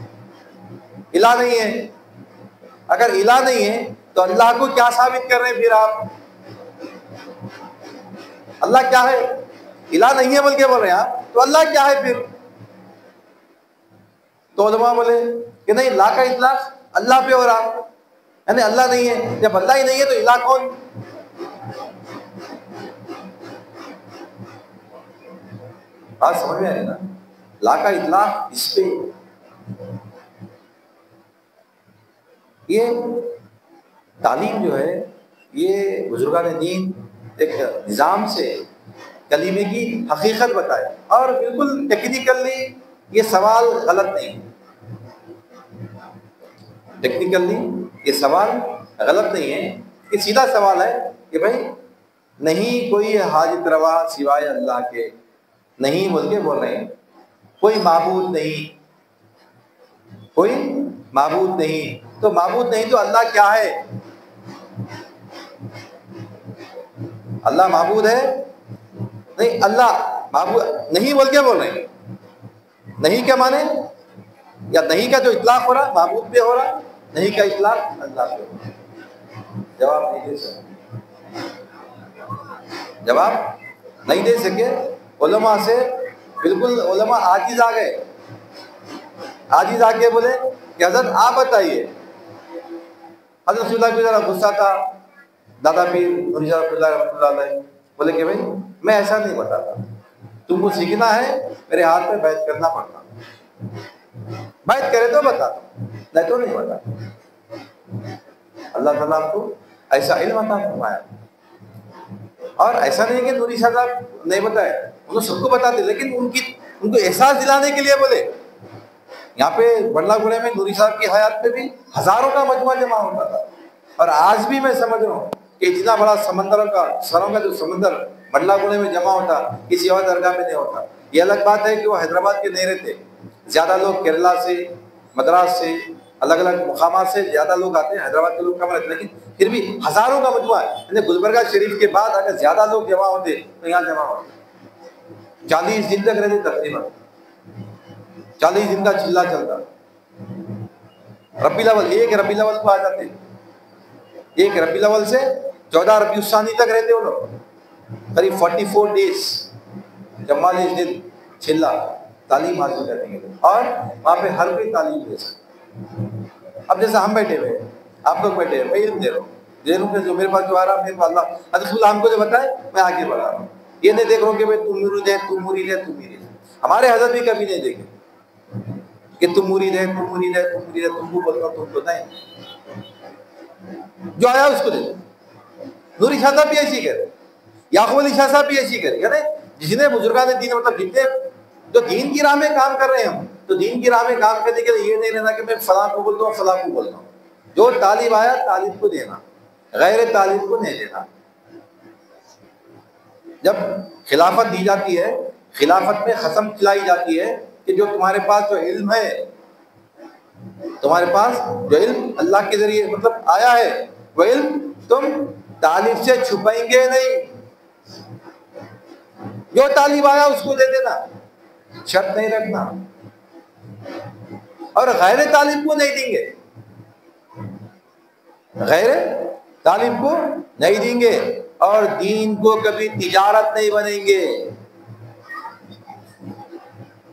الہ نہیں ہے, اگر الہ نہیں ہے تو اللہ کو کیا ثابت کر رہے ہیں پھر آپ, اللہ کیا ہے, الہ نہیں ہے بلکہ بول رہے ہیں آپ, تو اللہ کیا ہے پھر. تو علماء بولے کہ نہیں, لا کا اطلاق اللہ پہ ہو رہا, یعنی اللہ نہیں ہے, جب اللہ ہی نہیں ہے تو الہ کون. بات سمجھ میں آ رہی نا, لا کا اطلاق اس پہ. یہ تعلیم جو ہے یہ بزرگان دین ایک نظام سے کلمے کی حقیقت بتائے, اور بالکل ٹیکنیکلی یہ سوال غلط نہیں, ٹیکنیکلی یہ سوال غلط نہیں ہے, یہ سیدھا سوال ہے کہ بھائی نہیں کوئی حاجت روا سوائے اللہ کے, نہیں بول کے بول رہے ہیں, کوئی معبود نہیں, کوئی معبود نہیں, تو معبود نہیں تو اللہ کیا ہے, اللہ معبود ہے نہیں, اللہ معبود نہیں بول کے بول رہے ہیں. نہیں کیا مانے, یا نہیں کا جو اطلاق ہو رہا معبود پہ ہو رہا, نہیں کا اطلاق اللہ پہ ہو رہا. جواب نہیں دے سکے, جواب نہیں دے سکے. علماء سے بالکل علماء عاجز آ گئے, عاجز آ کے بولے کہ حضرت آپ بتائیے. حضرت رسول اللہ کو ذرا غصہ تھا, دادا پیر نوری شاہ رحمۃ اللہ علیہ, بولے کہ بھائی میں ایسا نہیں بتاتا, تم کو سیکھنا ہے میرے ہاتھ میں بیعت کرنا پڑتا, بیعت کرے تو بتا, نہیں تو نہیں بتا. اللہ تعالیٰ آپ کو ایسا علم عطا فرمایا, اور ایسا نہیں کہ نوری شاہ صاحب نہیں بتائے, انہوں سب کو بتاتے, لیکن ان کو احساس دلانے کے لیے بولے. یہاں پہ بنڈلا گڑے میں نوری صاحب کی حیات میں بھی ہزاروں کا مجموعہ جمع ہوتا تھا, اور آج بھی میں سمجھ رہا ہوں کہ اتنا بڑا سمندر کا سروں کا جو سمندر بنڈلا گڑے میں جمع ہوتا کسی اور درگاہ میں نہیں ہوتا. یہ الگ بات ہے کہ وہ حیدرآباد کے نہیں رہتے, زیادہ لوگ کیرلا سے, مدراس سے, الگ الگ مقامات سے زیادہ لوگ آتے ہیں, حیدرآباد کے لوگ کم رہتے, لیکن پھر بھی ہزاروں کا مجموعہ ہے. یعنی گلبرگہ شریف کے بعد اگر زیادہ لوگ جمع ہوتے تو یہاں جمع ہوتے. 40 دن تک رہتے, تقریباً 40 دن کا چلا چلتا. ربیع الاول, ایک ربیع الاول کو آ جاتے, ایک ربیع الاول سے 14 ربیع الثانی تک رہتے وہ لوگ, قریب 44 ڈیز, 44 دن چلا تعلیم حاصل کرنے کے لیے, اور وہاں پہ ہر کوئی تعلیم دے سکتا. اب جیسے ہم بیٹھے ہوئے, آپ لوگ بیٹھے ہوئے, میں علم دے رہا ہوں, جو میرے پاس جو آ رہا میرے کو اللہ حضرت اللہ ہم کو جو بتائے میں آگے بڑھا رہا ہوں. یہ نہیں دیکھ رہا ہوں کہ بھائی تم مرید ہے, تم مرید ہے, تم مرید ہے. ہمارے حضرت بھی کبھی نہیں دیکھے کہ تم مرید ہے, تم مرید ہے, تم مرید ہے, تم کو بولتا تم کو نہیں. جو آیا اس کو دے دو. نوری شاہ صاحب بھی ایسی کرے, یعقوب علی شاہ صاحب بھی ایسی کرے. یعنی جس نے بزرگان دین مطلب جتنے جو دین کی راہ میں کام کر رہے ہیں ہم, تو دین کی راہ میں کام کرنے کے لیے یہ نہیں لینا کہ میں فلاں کو بولتا ہوں فلاں کو بولتا ہوں. جو طالب آیا طالب کو دینا, غیر طالب کو نہیں دینا. جب خلافت دی جاتی ہے, خلافت میں قسم کھلائی جاتی ہے کہ جو تمہارے پاس جو علم ہے, تمہارے پاس جو علم اللہ کے ذریعے مطلب آیا ہے, وہ علم تم طالب سے چھپائیں گے نہیں. جو طالب آیا اس کو دے دینا, شرط نہیں رکھنا, اور غیر طالب کو نہیں دیں گے, غیر طالب کو نہیں دیں گے. اور دین کو کبھی تجارت نہیں بنیں گے.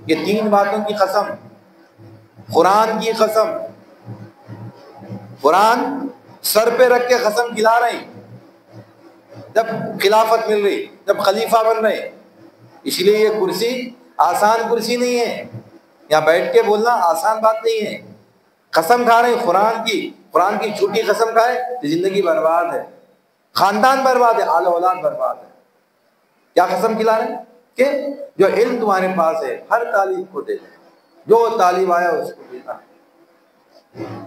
یہ 3 باتوں کی قسم, قرآن کی قسم, قرآن سر پہ رکھ کے قسم کھلا رہے ہیں جب خلافت مل رہی, جب خلیفہ بن رہے. اس لیے یہ کرسی آسان کرسی نہیں ہے, یہاں بیٹھ کے بولنا آسان بات نہیں ہے. قسم کھا رہے ہیں قرآن کی, قرآن کی چھوٹی قسم کھائے تو زندگی برباد ہے, خاندان برباد ہے, آل اولاد برباد ہے. کیا قسم کھلا رہے ہیں کہ جو علم تمہارے پاس ہے ہر طالب کو دے دیں, جو طالب آیا اس کو دینا,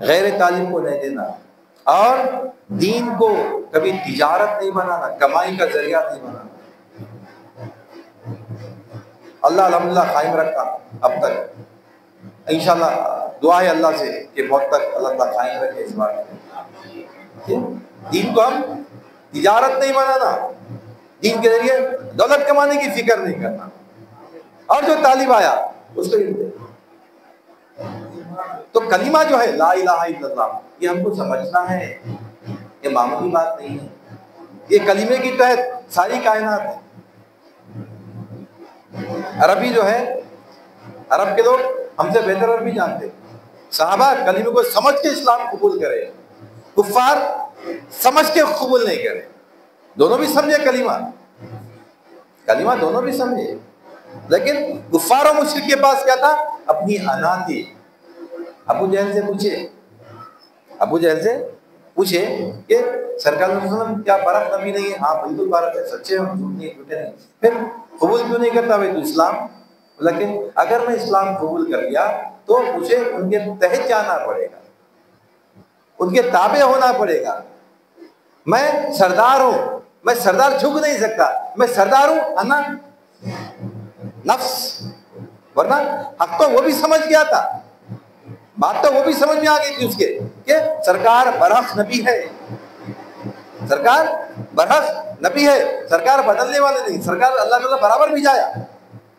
غیر طالب کو نہیں دینا. اور دین کو کبھی تجارت نہیں بنانا, کمائی کا ذریعہ نہیں بنانا. اللہ الحمدللہ قائم رکھا اب تک, انشاءاللہ دعا ہے اللہ سے کہ بہت تک اللہ تعالیٰ قائم رکھے اس بات. دین کو ہم تجارت نہیں بنانا, دین کے ذریعے دولت کمانے کی فکر نہیں کرنا. اور جو طالب آیا اس کو تو کلمہ جو ہے لا الہ الا اللہ, یہ ہم کو سمجھنا ہے, یہ معمولی بات نہیں ہے. یہ کلمے کی تحت ساری کائنات ہے. عربی جو ہے, عرب کے لوگ ہم سے بہتر عربی جانتے. صحابہ کلمے کو سمجھ کے اسلام قبول کرے, کفار سمجھ کے قبول نہیں کرے. دونوں بھی سمجھے کلمہ, کلمہ دونوں بھی سمجھے, لیکن کفار و مشرک کے پاس کیا تھا؟ اپنی انا تھی. ابو جہل سے پوچھے, ابو جہل سے پوچھے کہ سرکار صلی اللہ علیہ وسلم کیا برق نبی نہیں ہے؟ ہاں بالکل برق ہے, سچے ہم جھوٹ نہیں, جھوٹے نہیں. پھر قبول کیوں نہیں کرتا بھائی تو اسلام؟ لیکن اگر میں اسلام قبول کر لیا تو مجھے ان کے تحت جانا پڑے گا, ان کے تابع ہونا پڑے گا. میں سردار ہوں, میں سردار جھک نہیں سکتا, میں سردار ہوں انا نفس. ورنہ حق تو وہ بھی سمجھ گیا تھا, بات تو وہ بھی سمجھ میں آ گئی تھی اس کے کہ سرکار برحق نبی ہے, سرکار برحق نبی ہے, سرکار بدلنے والے نہیں, سرکار اللہ تعالیٰ برابر بھی جایا,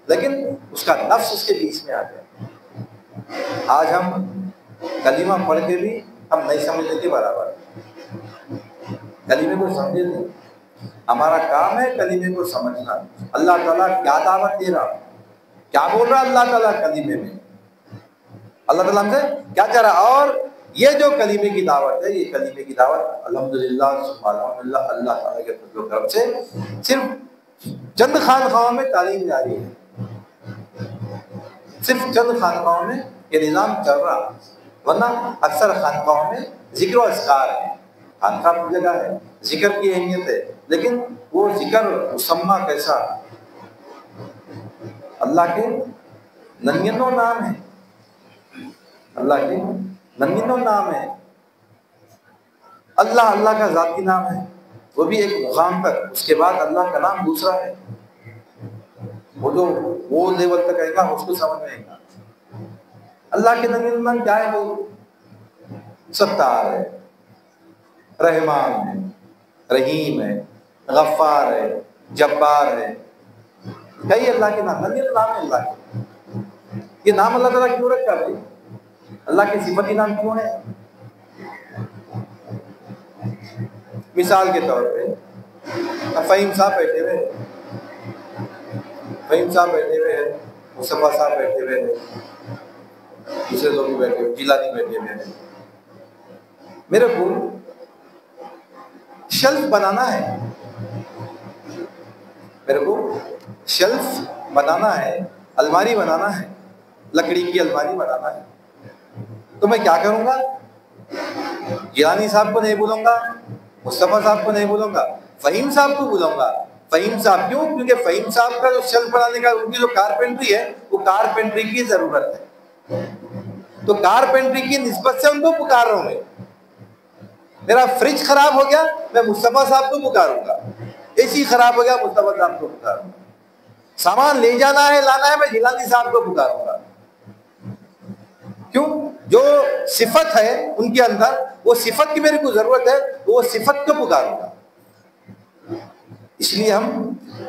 لیکن اس کا نفس اس کے بیچ میں آ گیا. آج ہم کلمہ پڑھ کے بھی ہم نہیں سمجھنے کے برابر, کلمے کو سمجھے نہیں. ہمارا کام ہے کلمے کو سمجھنا. اللہ تعالیٰ کیا دعوت دے رہا, کیا بول رہا اللہ تعالیٰ کلمے میں, اللہ تعالیٰ ہم سے کیا چاہ رہا. اور یہ جو کلمے کی دعوت ہے, یہ کلمے کی دعوت الحمدللہ الحمدللہ اللہ تعالیٰ کے فضل و کرم سے صرف چند خانقاہوں میں تعلیم جاری ہے, صرف چند خانقاہوں میں یہ نظام چل رہا. ورنہ اکثر خانقاہوں میں ذکر و اذکار ہے, خانقاہ کی جگہ ہے, ذکر کی اہمیت ہے, لیکن وہ ذکر مسمہ کیسا, اللہ کے ننگنوں نام ہے, اللہ کے ننگنوں نام ہے. اللہ اللہ کا ذاتی نام ہے, وہ بھی ایک مقام تک, اس کے بعد اللہ کا نام دوسرا ہے. وہ جو وہ لیول تک آئے گا اس کو سمجھ میں آئے گا. اللہ کے ننگنوں نام کیا ہے؟ وہ ستار ہے, رحمان ہے, رحیم ہے, غفار ہے, جبار ہے. کئی اللہ کے نام, ننگنوں نام ہے اللہ کے. یہ نام اللہ تعالیٰ کیوں رکھا ہے؟ اللہ کے صفتی نام کیوں ہے؟ مثال کے طور پہ فہیم صاحب بیٹھے ہوئے, فہیم صاحب بیٹھے ہوئے ہیں, مصطفیٰ صاحب بیٹھے ہوئے ہیں, دوسرے لوگ بھی بیٹھے ہوئے, جیلانی بیٹھے ہوئے ہیں. میرے کو شیلف بنانا ہے, میرے کو شیلف بنانا ہے, الماری بنانا ہے, لکڑی کی الماری بنانا ہے. تو میں کیا کروں گا؟ جیلانی صاحب کو نہیں بھولوں گا، مصطفیٰ صاحب کو نہیں بھولوں گا، فہیم صاحب کو بھولوں گا۔ فہیم صاحب کیوں؟ کیونکہ فہیم صاحب کا جو شیلف بنانے کا ان کی جو کارپینٹری ہے وہ کارپینٹری کی ضرورت ہے، تو کارپینٹری کی نسبت سے ان کو پکار رہا ہوں میں۔ میرا فریج خراب ہو گیا میں مصطفیٰ صاحب کو پکاروں گا، اے سی خراب ہو گیا مصطفیٰ صاحب کو پکاروں گا، سامان لے جانا ہے لانا ہے میں جیلانی صاحب کو پکاروں گا۔ کیوں؟ جو صفت ہے ان کے اندر، وہ صفت کی میرے کو ضرورت ہے، وہ صفت کو پکاروں گا۔ اس لیے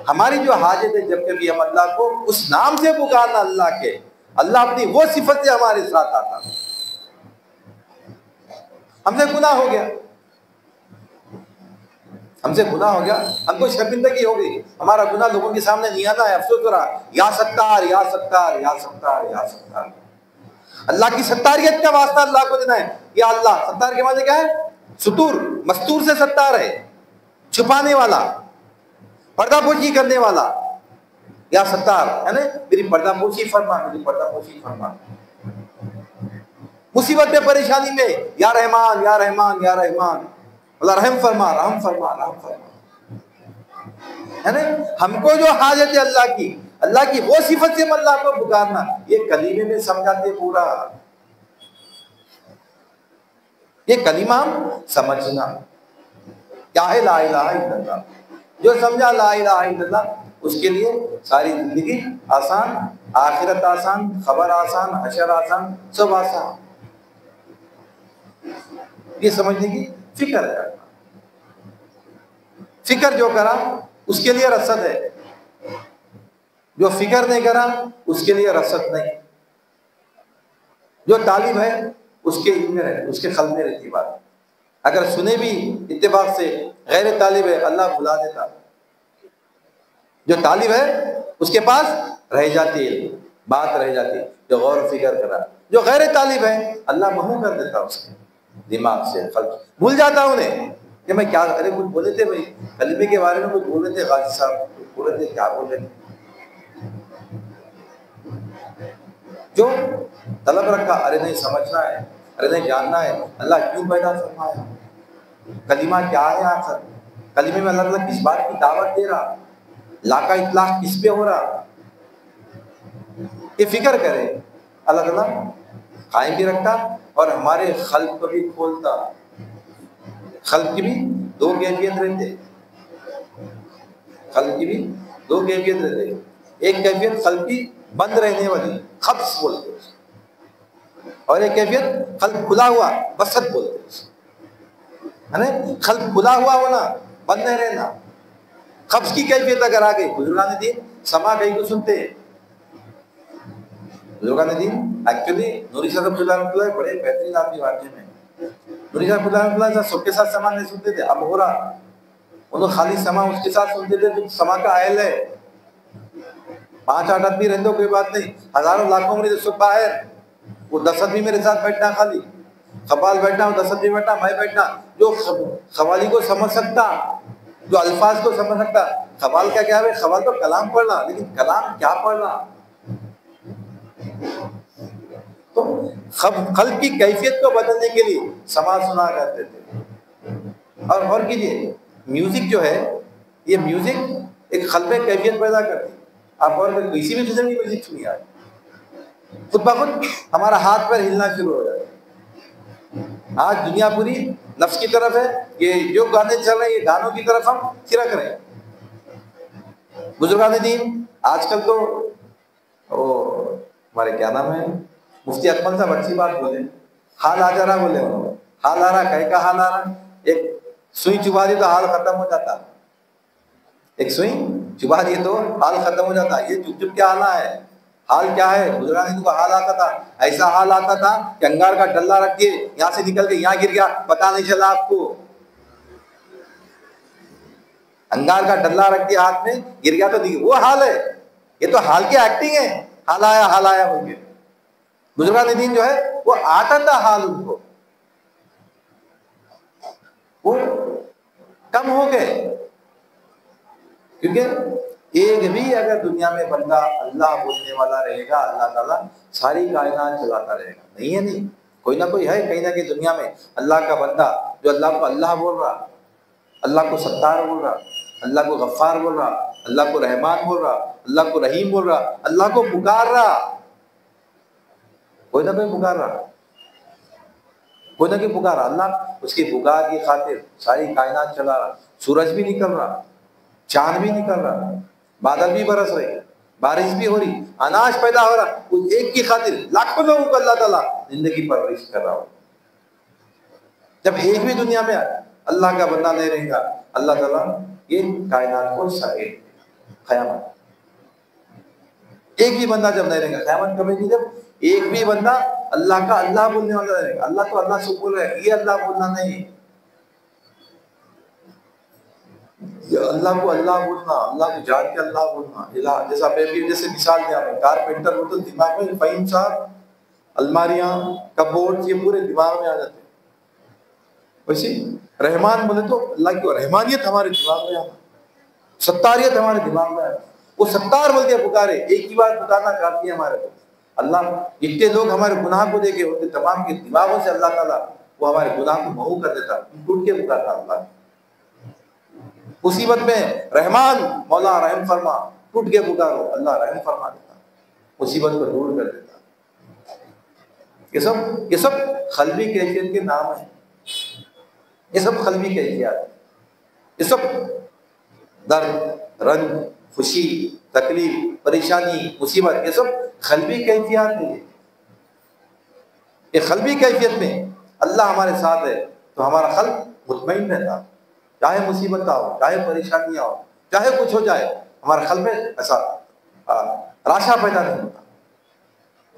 ہماری جو حاجت ہے جب کبھی ہم اللہ کو اس نام سے پکارنا اللہ کے، اللہ اپنی وہ صفت سے ہمارے ساتھ آتا۔ ہم سے گناہ ہو گیا، ہم سے گناہ ہو گیا، ہم کو شرمندگی ہو گئی، ہمارا گناہ لوگوں کے سامنے نہیں آتا ہے، افسوس ہو رہا، یا ستار یا ستار یا ستار یا ستار۔ اللہ کی ستاریت کا واسطہ اللہ کو دینا ہے۔ یا اللہ، ستار کے معنی کیا ہے؟ ستور، مستور سے ستار ہے، چھپانے والا، پردہ پوشی کرنے والا۔ یا ستار ہے نا، میری پردہ پوشی فرما، میری پردہ پوشی فرما۔ مصیبت میں پریشانی میں یا رحمان یا رحمان یا رحمان، اللہ رحم فرما رحم فرما رحم فرما، ہے نا۔ ہم کو جو حاجت ہے اللہ کی وہ صفت سے اللہ کو پکارنا، یہ کلمے میں سمجھاتے پورا، یہ کلمہ ہم سمجھنا کیا ہے لا الہ الا اللہ۔ جو سمجھا لا الہ الا اللہ اس کے لیے ساری زندگی آسان، آخرت آسان، خبر آسان، حشر آسان، سب آسان۔ یہ سمجھنے کی فکر ہے، فکر جو کرا اس کے لیے رصد ہے، جو فکر نہیں کرا اس کے لیے رصد نہیں۔ جو طالب ہے اس کے علم میں رہے، اس کے قلب میں رہتی بات، اگر سنے بھی اتفاق سے غیر طالب ہے اللہ بھلا دیتا، جو طالب ہے اس کے پاس رہ جاتی ہے بات، رہ جاتی ہے جو غور و فکر کرا۔ جو غیر طالب ہے اللہ محو کر دیتا اس کے دماغ سے، بھول جاتا انہیں کہ میں کیا، ارے کچھ بولے تھے بھائی کلمے کے بارے میں، کچھ بول رہے تھے غازی صاحب، کچھ بول رہے تھے، کیا بول رہے تھے۔ جو طلب رکھا، ارے نہیں سمجھنا ہے، ارے نہیں جاننا ہے اللہ کیوں پیدا فرمایا، کلمہ کیا ہے آخر، کلمے میں اللہ تعالیٰ کس بات کی دعوت دے رہا، لا کا اطلاق کس پہ ہو رہا، یہ فکر کرے اللہ تعالیٰ قائم بھی رکھتا اور ہمارے قلب کو بھی کھولتا۔ قلب کی بھی دو کیفیت رہتے، قلب کی بھی دو کیفیت رہتے، ایک کیفیت قلب کی بند رہنے والی خبص بولتے، اور ایک کیفیت قلب کھلا ہوا بسط بولتے، ہے نا۔ قلب کھلا ہوا ہونا، بند نہیں رہنا۔ قبض کی کیفیت اگر آ گئی، بزرگان دین سما کہیں کو سنتے ہیں، بزرگان دین ایکچولی نوری صاحب خدا رحمۃ اللہ بڑے بہترین آدمی واقعی میں، نوری صاحب خدا رحمۃ اللہ سب کے ساتھ سما نہیں سنتے تھے، اب ہو رہا انہوں خالی سما اس کے ساتھ سنتے تھے جو سما کا اہل ہے، 5-8 آدمی رہندو کوئی بات نہیں، ہزاروں لاکھوں میں سب باہر، وہ 10 آدمی میرے ساتھ بیٹھنا، خالی قبال بیٹھنا، 10 آدمی بیٹھنا، میں بیٹھنا، جو قوالی کو سمجھ سکتا، جو الفاظ کو سمجھ سکتا۔ قوال کا کیا ہے؟ قوال تو کلام پڑھنا، لیکن کلام کیا پڑھنا، تو قلب کی کیفیت کو بدلنے کے لیے سما سنا کرتے تھے۔ اور غور کیجیے میوزک جو ہے، یہ میوزک ایک قلب میں کیفیت پیدا کرتی، آپ غور کریں کسی بھی قسم کی میوزک سنی آئے، خود بخود ہمارا ہاتھ پیر ہلنا شروع ہو جائے۔ آج دنیا پوری نفس کی طرف ہے، یہ جو گانے چل رہے ہیں یہ گانوں کی طرف ہم سرک رہے ہیں۔ بزرگان دین آج کل تو ہمارے کیا نام ہے مفتی اکمل صاحب اچھی بات بولے، حال آ جا رہا بولے، انہوں حال آ رہا، کہے کا حال آ رہا، ایک سوئی چبا دی تو حال ختم ہو جاتا، ایک سوئی چبا دی تو حال ختم ہو جاتا، یہ چپ چپ کیا آنا ہے، حال کیا ہے؟ بزرگان دین کو حال آتا تھا، ایسا حال آتا تھا کہ انگار کا ڈلہ رکھ کے یہاں سے نکل کے یہاں گر گیا، پتا نہیں چلا آپ کو، انگار کا ڈلہ رکھ کے ہاتھ میں گر گیا تو وہ حال ہے، یہ تو حال کی ایکٹنگ ہے، حال آیا بول کے۔ بزرگان دین جو ہے وہ آتا تھا حال، ان کو وہ کم ہو گئے، کیونکہ ایک بھی اگر دنیا میں بندہ اللہ بولنے والا رہے گا، اللہ تعالیٰ ساری کائنات چلاتا رہے گا، نہیں ہے نہیں، کوئی نہ کوئی ہے کہیں نہ کہیں دنیا میں اللہ کا بندہ جو اللہ کو اللہ بول رہا، اللہ کو ستار بول رہا، اللہ کو غفار بول رہا، اللہ کو رحمان بول رہا، اللہ کو رحیم بول رہا، اللہ کو پکار رہا، کوئی نہ کوئی پکار رہا، کوئی نہ کوئی پکار رہا۔ اللہ اس کی پکار کی خاطر ساری کائنات چلا رہا، سورج بھی نکل رہا، چاند بھی نکل رہا، بادل بھی برس رہے، بارش بھی ہو رہی، اناج پیدا ہو رہا، اس ایک کی خاطر لاکھوں لوگوں کو اللہ تعالیٰ زندگی پرورش کر رہا ہو۔ جب ایک بھی دنیا میں اللہ کا بندہ نہیں رہے گا، اللہ تعالیٰ یہ کائنات کو سکے قیامت، ایک بھی بندہ جب نہیں رہے گا، قیامت کبھی نہیں، جب ایک بھی بندہ اللہ کا اللہ بولنے والا رہے گا۔ اللہ تو اللہ سے بول رہے ہیں، یہ اللہ بولنا نہیں، یہ اللہ کو اللہ بولنا، اللہ کو جان کے اللہ بولنا۔ الہ جیسا جیسے مثال دیا میں، کارپینٹر ہو تو دماغ میں فہیم صاحب، الماریاں، کپبورڈ، یہ پورے دماغ میں آ جاتے ہیں۔ ویسے رحمان بولے تو اللہ کی رحمانیت ہمارے دماغ میں آنا، ستاریت ہمارے دماغ میں آنا، وہ ستار بول کے پکارے، ایک ہی بار پکارنا کافی ہے ہمارے کو۔ اللہ اتنے لوگ ہمارے گناہ کو دیکھے ان کے تمام کے دماغوں سے اللہ تعالیٰ وہ ہمارے گناہ کو محو کر دیتا، ٹوٹ کے پکارتا اللہ۔ مصیبت میں رحمان مولا رحم فرما، ٹوٹ کے پکارو، اللہ رحم فرما دیتا، مصیبت کو دور کر دیتا۔ یہ سب قلبی کیفیت کے نام ہیں، یہ سب قلبی کیفیات ہیں، یہ سب درد، رنج، خوشی، تکلیف، پریشانی، مصیبت، یہ سب قلبی کیفیات ہیں۔ یہ قلبی کیفیت میں اللہ ہمارے ساتھ ہے تو ہمارا قلب مطمئن رہتا، چاہے مصیبت ہو، چاہے پریشانیاں ہو، چاہے کچھ ہو جائے، ہمارے قلب میں ایسا راشا پیدا نہیں ہوتا،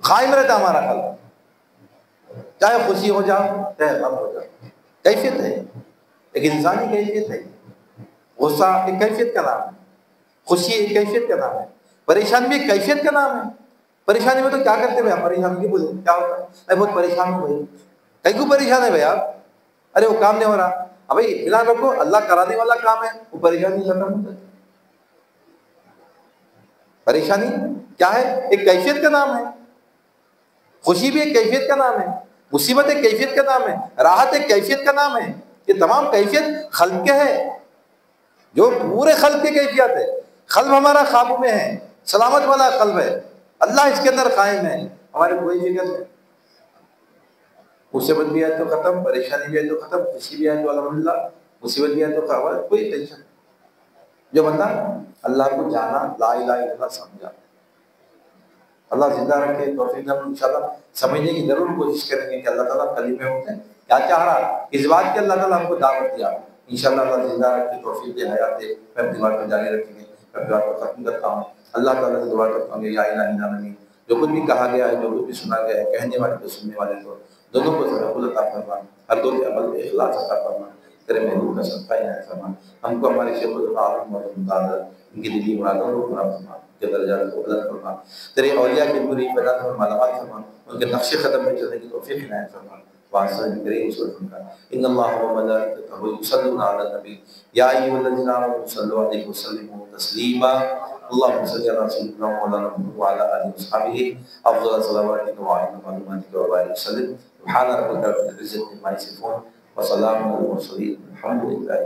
قائم رہتا ہمارا قلب، چاہے خوشی ہو جاؤ چاہے غم ہو جاؤ۔ کیفیت ہے، ایک انسانی کیفیت ہے۔ غصہ ایک کیفیت کا نام ہے، خوشی ایک کیفیت کا نام ہے، پریشانی بھی ایک کیفیت کا نام ہے۔ پریشانی میں تو کیا کرتے بھائی، پریشان کی بولے کیا ہوتا ہے، میں بہت پریشان ہوں بھائی، کہیں کو پریشان ہے بھائی آپ، ارے وہ کام نہیں ہو رہا، اب بھائی فی الحال رکھو، اللہ کرانے والا کام ہے، وہ پریشانی ختم ہو جاتی۔ پریشانی کیا ہے، ایک کیفیت کا نام ہے، خوشی بھی ایک کیفیت کا نام ہے، مصیبت ایک کیفیت کا نام ہے، راحت ایک کیفیت کا نام ہے۔ یہ تمام کیفیت خلق کے ہے، جو پورے خلق کی کیفیت ہے۔ قلب ہمارا قابو میں ہے، سلامت والا قلب ہے، اللہ اس کے اندر قائم ہے، ہمارے کوئی فکر نہیں، مصیبت بھی ہے تو ختم، پریشانی بھی ہے تو ختم، خوشی بھی ہے تو الحمدللہ، مصیبت بھی ہے تو ختم، کوئی ٹینشن۔ جو بندہ اللہ کو جانا، لا الہ الا اللہ سمجھا، اللہ زندہ رکھے، توفیق ہم انشاءاللہ سمجھنے کی ضرور کوشش کریں گے کہ اللہ تعالیٰ کلمے ہوتے ہیں کیا چاہ رہا، اس بات کی اللہ تعالیٰ ہم کو دعوت دیا، انشاءاللہ اللہ زندہ رکھے، توفیق دے، حیات دے، میں اپنی بات کو جاری رکھیں گے۔ میں اپنی بات کو ختم کرتا ہوں، اللہ تعالیٰ سے دعا کرتا ہوں یا الہی العالمین، جو کچھ بھی کہا گیا ہے، جو کچھ بھی سنا گیا ہے، کہنے والے کو سننے والے کو دونوں کو تدبر عطا فرما، ہر دو کے عمل میں اخلاص عطا فرما، تیرے محبوب کا صدقہ عنایت فرما، ہم کو ہمارے شیخ العالم اور مدد ان کی دلی مرادوں کو پورا فرما، کے درجات کو بلند فرما، تیرے اولیاء کی پوری مدد فرما، مالامال فرما، ان کے نقش قدم میں چلنے کی توفیق عنایت فرما۔ واسطہ کریم رسول کا ان اللہ و ملائکتہ یصلون علی النبی یا ایھا الذین آمنوا صلوا علیہ وسلموا تسلیما اللهم صل على سيدنا مولانا محمد وعلى اله وصحبه افضل صلواتك وعلى معلوماتك وبارك وسلم سبحان ربك رب العزة عما يصفون وسلام على المرسلين الحمد لله